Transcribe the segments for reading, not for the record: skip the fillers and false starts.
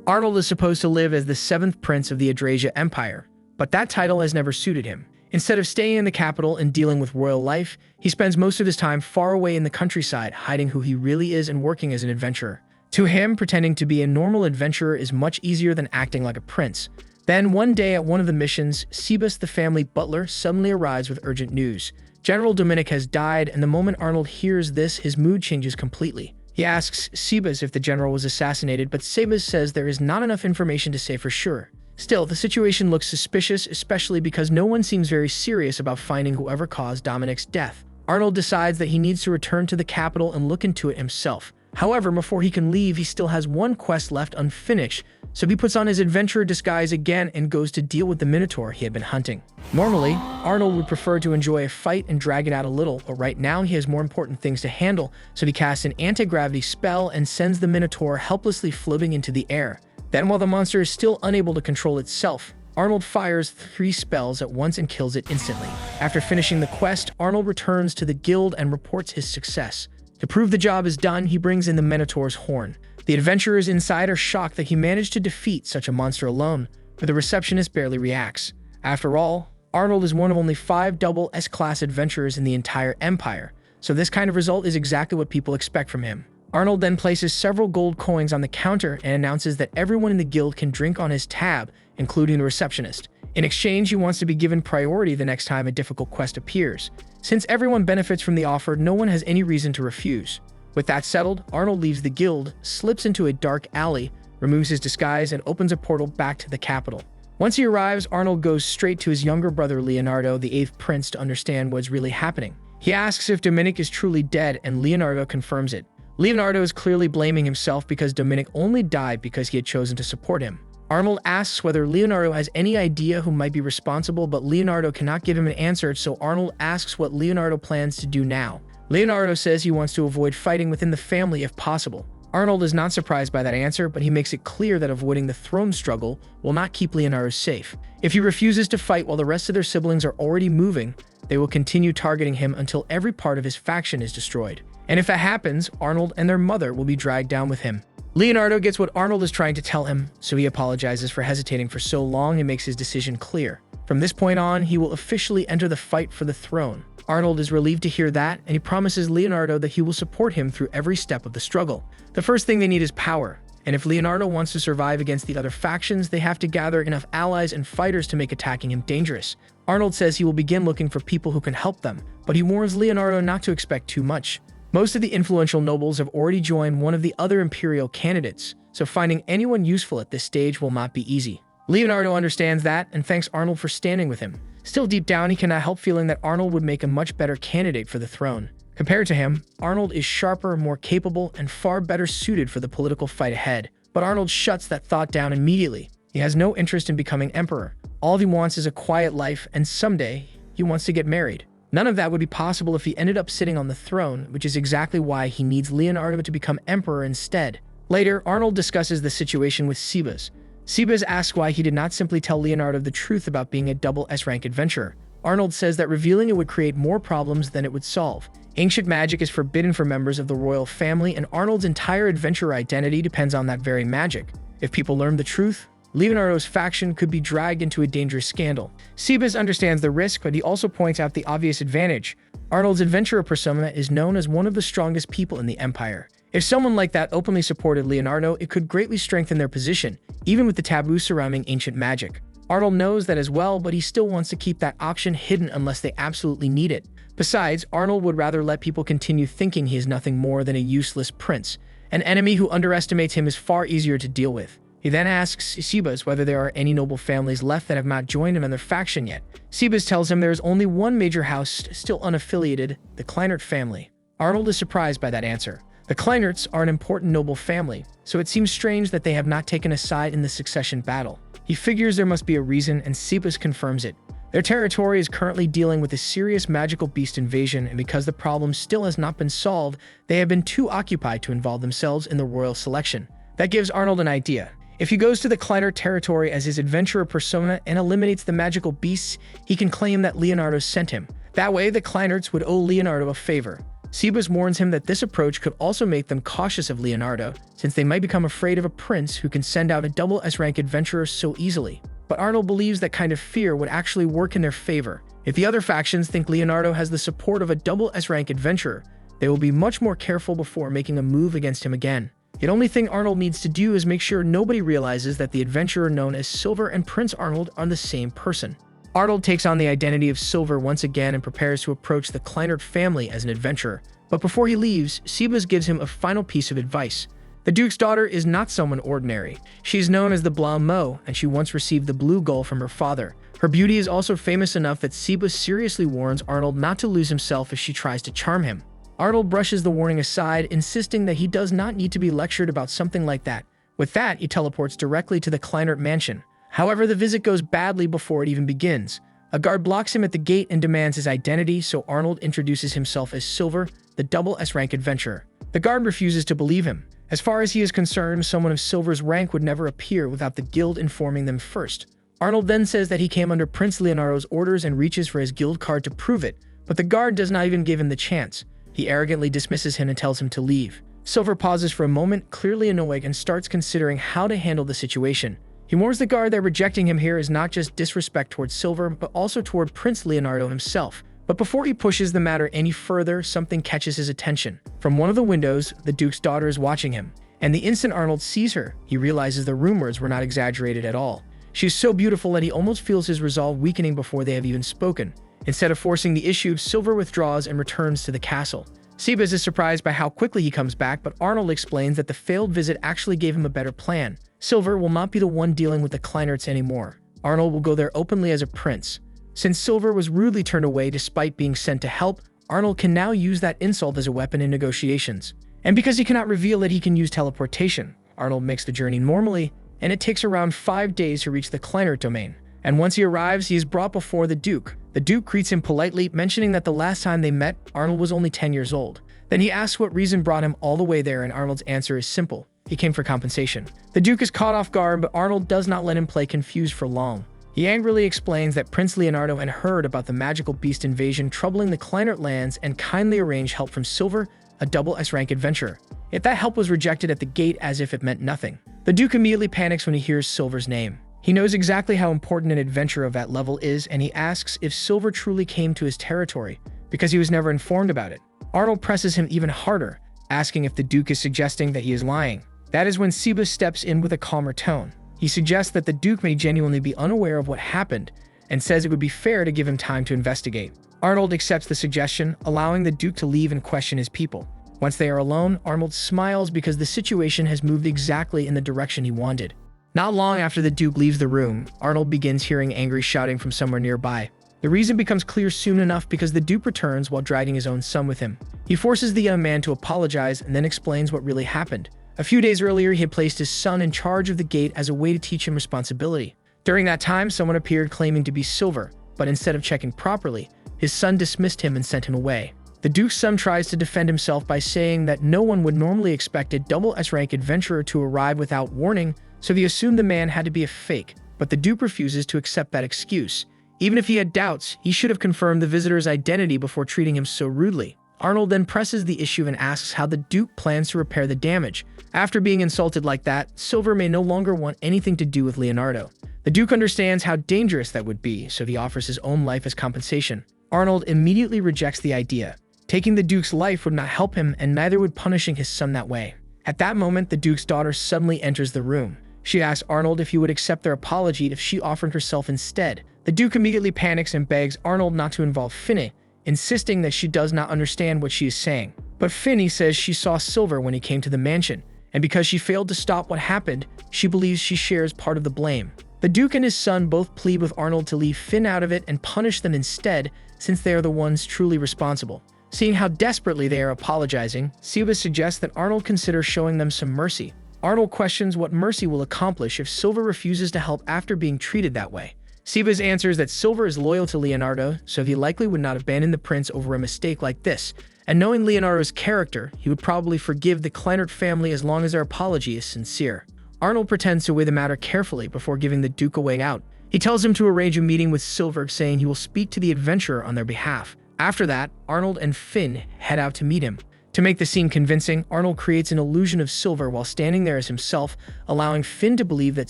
Arnold is supposed to live as the 7th prince of the Abridged Empire, but that title has never suited him. Instead of staying in the capital and dealing with royal life, he spends most of his time far away in the countryside, hiding who he really is and working as an adventurer. To him, pretending to be a normal adventurer is much easier than acting like a prince. Then, one day at one of the missions, Sebas, the family butler, suddenly arrives with urgent news. General Dominic has died, and the moment Arnold hears this, his mood changes completely. He asks Sebas if the general was assassinated, but Sebas says there is not enough information to say for sure. Still, the situation looks suspicious, especially because no one seems very serious about finding whoever caused Dominic's death. Arnold decides that he needs to return to the capital and look into it himself. However, before he can leave, he still has one quest left unfinished, so he puts on his adventurer disguise again and goes to deal with the Minotaur he had been hunting. Normally, Arnold would prefer to enjoy a fight and drag it out a little, but right now he has more important things to handle, so he casts an anti-gravity spell and sends the Minotaur helplessly floating into the air. Then, while the monster is still unable to control itself, Arnold fires 3 spells at once and kills it instantly. After finishing the quest, Arnold returns to the guild and reports his success. To prove the job is done, he brings in the Minotaur's horn. The adventurers inside are shocked that he managed to defeat such a monster alone, but the receptionist barely reacts. After all, Arnold is one of only 5 double S-class adventurers in the entire empire, so this kind of result is exactly what people expect from him. Arnold then places several gold coins on the counter and announces that everyone in the guild can drink on his tab, including the receptionist. In exchange, he wants to be given priority the next time a difficult quest appears. Since everyone benefits from the offer, no one has any reason to refuse. With that settled, Arnold leaves the guild, slips into a dark alley, removes his disguise, and opens a portal back to the capital. Once he arrives, Arnold goes straight to his younger brother Leonardo, the 8th prince, to understand what's really happening. He asks if Dominic is truly dead, and Leonardo confirms it. Leonardo is clearly blaming himself because Dominic only died because he had chosen to support him. Arnold asks whether Leonardo has any idea who might be responsible, but Leonardo cannot give him an answer, so Arnold asks what Leonardo plans to do now. Leonardo says he wants to avoid fighting within the family if possible. Arnold is not surprised by that answer, but he makes it clear that avoiding the throne struggle will not keep Leonardo safe. If he refuses to fight while the rest of their siblings are already moving, they will continue targeting him until every part of his faction is destroyed. And if that happens, Arnold and their mother will be dragged down with him. Leonardo gets what Arnold is trying to tell him, so he apologizes for hesitating for so long and makes his decision clear. From this point on, he will officially enter the fight for the throne. Arnold is relieved to hear that, and he promises Leonardo that he will support him through every step of the struggle. The first thing they need is power, and if Leonardo wants to survive against the other factions, they have to gather enough allies and fighters to make attacking him dangerous. Arnold says he will begin looking for people who can help them, but he warns Leonardo not to expect too much. Most of the influential nobles have already joined one of the other imperial candidates, so finding anyone useful at this stage will not be easy. Leonardo understands that and thanks Arnold for standing with him. Still deep down, he cannot help feeling that Arnold would make a much better candidate for the throne. Compared to him, Arnold is sharper, more capable, and far better suited for the political fight ahead. But Arnold shuts that thought down immediately. He has no interest in becoming emperor. All he wants is a quiet life, and someday, he wants to get married. None of that would be possible if he ended up sitting on the throne, which is exactly why he needs Leonardo to become emperor instead. Later, Arnold discusses the situation with Sebas. Sebas asks why he did not simply tell Leonardo the truth about being a double S-rank adventurer. Arnold says that revealing it would create more problems than it would solve. Ancient magic is forbidden for members of the royal family, and Arnold's entire adventurer identity depends on that very magic. If people learn the truth, Leonardo's faction could be dragged into a dangerous scandal. Sebas understands the risk, but he also points out the obvious advantage. Arnold's adventurer persona is known as one of the strongest people in the empire. If someone like that openly supported Leonardo, it could greatly strengthen their position, even with the taboo surrounding ancient magic. Arnold knows that as well, but he still wants to keep that option hidden unless they absolutely need it. Besides, Arnold would rather let people continue thinking he is nothing more than a useless prince. An enemy who underestimates him is far easier to deal with. He then asks Sebas whether there are any noble families left that have not joined him in their faction yet. Sebas tells him there is only one major house still unaffiliated, the Kleiner family. Arnold is surprised by that answer. The Kleiners are an important noble family, so it seems strange that they have not taken a side in the succession battle. He figures there must be a reason, and Sebas confirms it. Their territory is currently dealing with a serious magical beast invasion, and because the problem still has not been solved, they have been too occupied to involve themselves in the royal selection. That gives Arnold an idea. If he goes to the Kleiner territory as his adventurer persona and eliminates the magical beasts, he can claim that Leonardo sent him. That way, the Kleiners would owe Leonardo a favor. Sebas warns him that this approach could also make them cautious of Leonardo, since they might become afraid of a prince who can send out a double S-rank adventurer so easily. But Arnold believes that kind of fear would actually work in their favor. If the other factions think Leonardo has the support of a double S-rank adventurer, they will be much more careful before making a move against him again. The only thing Arnold needs to do is make sure nobody realizes that the adventurer known as Silver and Prince Arnold are the same person. Arnold takes on the identity of Silver once again and prepares to approach the Kleiner family as an adventurer. But before he leaves, Sebas gives him a final piece of advice. The Duke's daughter is not someone ordinary. She is known as the Blanc Mo, and she once received the blue gull from her father. Her beauty is also famous enough that Sebas seriously warns Arnold not to lose himself if she tries to charm him. Arnold brushes the warning aside, insisting that he does not need to be lectured about something like that. With that, he teleports directly to the Kleiner mansion. However, the visit goes badly before it even begins. A guard blocks him at the gate and demands his identity, so Arnold introduces himself as Silver, the double S-rank adventurer. The guard refuses to believe him. As far as he is concerned, someone of Silver's rank would never appear without the guild informing them first. Arnold then says that he came under Prince Leonardo's orders and reaches for his guild card to prove it, but the guard does not even give him the chance. He arrogantly dismisses him and tells him to leave. Silver pauses for a moment, clearly annoyed, and starts considering how to handle the situation. He warns the guard that rejecting him here is not just disrespect towards Silver, but also toward Prince Leonardo himself. But before he pushes the matter any further, something catches his attention. From one of the windows, the Duke's daughter is watching him, and the instant Arnold sees her, he realizes the rumors were not exaggerated at all. She is so beautiful that he almost feels his resolve weakening before they have even spoken. Instead of forcing the issue, Silver withdraws and returns to the castle. Sebas is surprised by how quickly he comes back, but Arnold explains that the failed visit actually gave him a better plan. Silver will not be the one dealing with the Kleinerts anymore. Arnold will go there openly as a prince. Since Silver was rudely turned away despite being sent to help, Arnold can now use that insult as a weapon in negotiations. And because he cannot reveal that he can use teleportation, Arnold makes the journey normally, and it takes around 5 days to reach the Kleiner domain. And once he arrives, he is brought before the Duke. The Duke greets him politely, mentioning that the last time they met, Arnold was only 10 years old. Then he asks what reason brought him all the way there, and Arnold's answer is simple. He came for compensation. The Duke is caught off guard, but Arnold does not let him play confused for long. He angrily explains that Prince Leonardo had heard about the magical beast invasion troubling the Kleinert lands and kindly arranged help from Silver, a double S-rank adventurer. Yet that help was rejected at the gate as if it meant nothing. The Duke immediately panics when he hears Silver's name. He knows exactly how important an adventurer of that level is, and he asks if Silver truly came to his territory, because he was never informed about it. Arnold presses him even harder, asking if the Duke is suggesting that he is lying. That is when Sebas steps in with a calmer tone. He suggests that the Duke may genuinely be unaware of what happened, and says it would be fair to give him time to investigate. Arnold accepts the suggestion, allowing the Duke to leave and question his people. Once they are alone, Arnold smiles because the situation has moved exactly in the direction he wanted. Not long after the Duke leaves the room, Arnold begins hearing angry shouting from somewhere nearby. The reason becomes clear soon enough because the Duke returns while dragging his own son with him. He forces the young man to apologize and then explains what really happened. A few days earlier, he had placed his son in charge of the gate as a way to teach him responsibility. During that time, someone appeared claiming to be Silver, but instead of checking properly, his son dismissed him and sent him away. The Duke's son tries to defend himself by saying that no one would normally expect a double S-rank adventurer to arrive without warning, so he assumed the man had to be a fake. But the Duke refuses to accept that excuse. Even if he had doubts, he should have confirmed the visitor's identity before treating him so rudely. Arnold then presses the issue and asks how the Duke plans to repair the damage. After being insulted like that, Silver may no longer want anything to do with Leonardo. The Duke understands how dangerous that would be, so he offers his own life as compensation. Arnold immediately rejects the idea. Taking the Duke's life would not help him, and neither would punishing his son that way. At that moment, the Duke's daughter suddenly enters the room. She asks Arnold if he would accept their apology if she offered herself instead. The Duke immediately panics and begs Arnold not to involve Finny, insisting that she does not understand what she is saying. But Finny says she saw Silver when he came to the mansion, and because she failed to stop what happened, she believes she shares part of the blame. The Duke and his son both plead with Arnold to leave Finn out of it and punish them instead, since they are the ones truly responsible. Seeing how desperately they are apologizing, Sebas suggests that Arnold consider showing them some mercy. Arnold questions what mercy will accomplish if Silver refuses to help after being treated that way. Sebas answers that Silver is loyal to Leonardo, so he likely would not abandon the prince over a mistake like this, and knowing Leonardo's character, he would probably forgive the Kleinert family as long as their apology is sincere. Arnold pretends to weigh the matter carefully before giving the Duke a way out. He tells him to arrange a meeting with Silver, saying he will speak to the adventurer on their behalf. After that, Arnold and Finn head out to meet him. To make the scene convincing, Arnold creates an illusion of Silver while standing there as himself, allowing Finn to believe that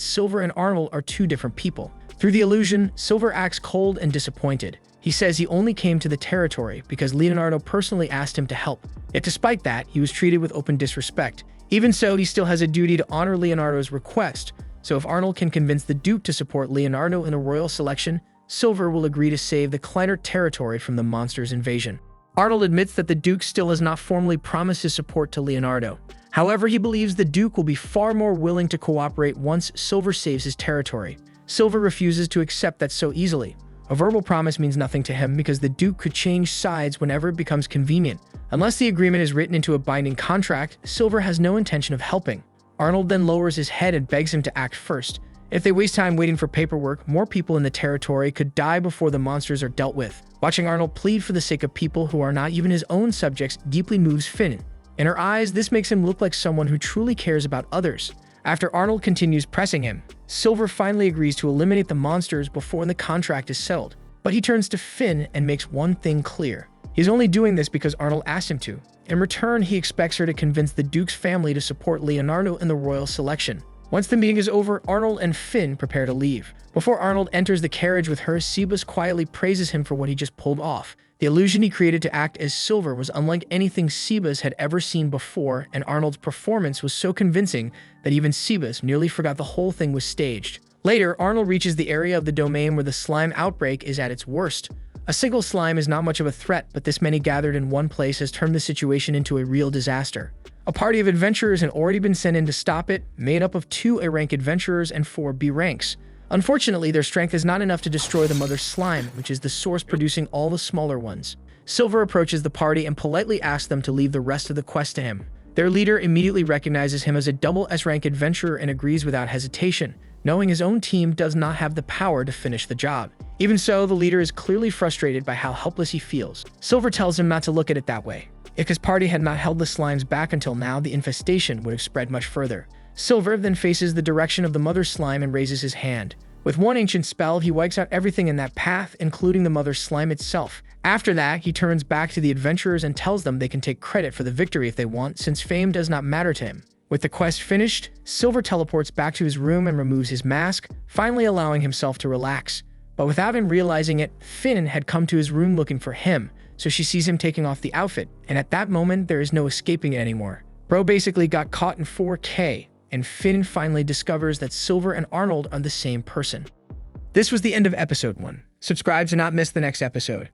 Silver and Arnold are two different people. Through the illusion, Silver acts cold and disappointed. He says he only came to the territory because Leonardo personally asked him to help. Yet despite that, he was treated with open disrespect. Even so, he still has a duty to honor Leonardo's request, so if Arnold can convince the Duke to support Leonardo in a royal selection, Silver will agree to save the Kleiner territory from the monster's invasion. Arnold admits that the Duke still has not formally promised his support to Leonardo. However, he believes the Duke will be far more willing to cooperate once Silver saves his territory. Silver refuses to accept that so easily. A verbal promise means nothing to him because the Duke could change sides whenever it becomes convenient. Unless the agreement is written into a binding contract, Silver has no intention of helping. Arnold then lowers his head and begs him to act first. If they waste time waiting for paperwork, more people in the territory could die before the monsters are dealt with. Watching Arnold plead for the sake of people who are not even his own subjects deeply moves Finn. In her eyes, this makes him look like someone who truly cares about others. After Arnold continues pressing him, Silver finally agrees to eliminate the monsters before the contract is settled. But he turns to Finn and makes one thing clear. He's only doing this because Arnold asked him to. In return, he expects her to convince the Duke's family to support Leonardo in the royal selection. Once the meeting is over, Arnold and Finn prepare to leave. Before Arnold enters the carriage with her, Sebas quietly praises him for what he just pulled off. The illusion he created to act as Silver was unlike anything Sebas had ever seen before, and Arnold's performance was so convincing that even Sebas nearly forgot the whole thing was staged. Later, Arnold reaches the area of the domain where the slime outbreak is at its worst. A single slime is not much of a threat, but this many gathered in one place has turned the situation into a real disaster. A party of adventurers had already been sent in to stop it, made up of 2 A-rank adventurers and 4 B ranks. Unfortunately, their strength is not enough to destroy the mother slime, which is the source producing all the smaller ones. Silver approaches the party and politely asks them to leave the rest of the quest to him. Their leader immediately recognizes him as a double S-rank adventurer and agrees without hesitation, knowing his own team does not have the power to finish the job. Even so, the leader is clearly frustrated by how helpless he feels. Silver tells him not to look at it that way. If his party had not held the slimes back until now, the infestation would have spread much further. Silver then faces the direction of the mother slime and raises his hand. With one ancient spell, he wipes out everything in that path, including the mother slime itself. After that, he turns back to the adventurers and tells them they can take credit for the victory if they want, since fame does not matter to him. With the quest finished, Silver teleports back to his room and removes his mask, finally allowing himself to relax. But without him realizing it, Finn had come to his room looking for him, so she sees him taking off the outfit, and at that moment, there is no escaping it anymore. Bro basically got caught in 4K, and Finn finally discovers that Silver and Arnold are the same person. This was the end of episode 1. Subscribe to not miss the next episode.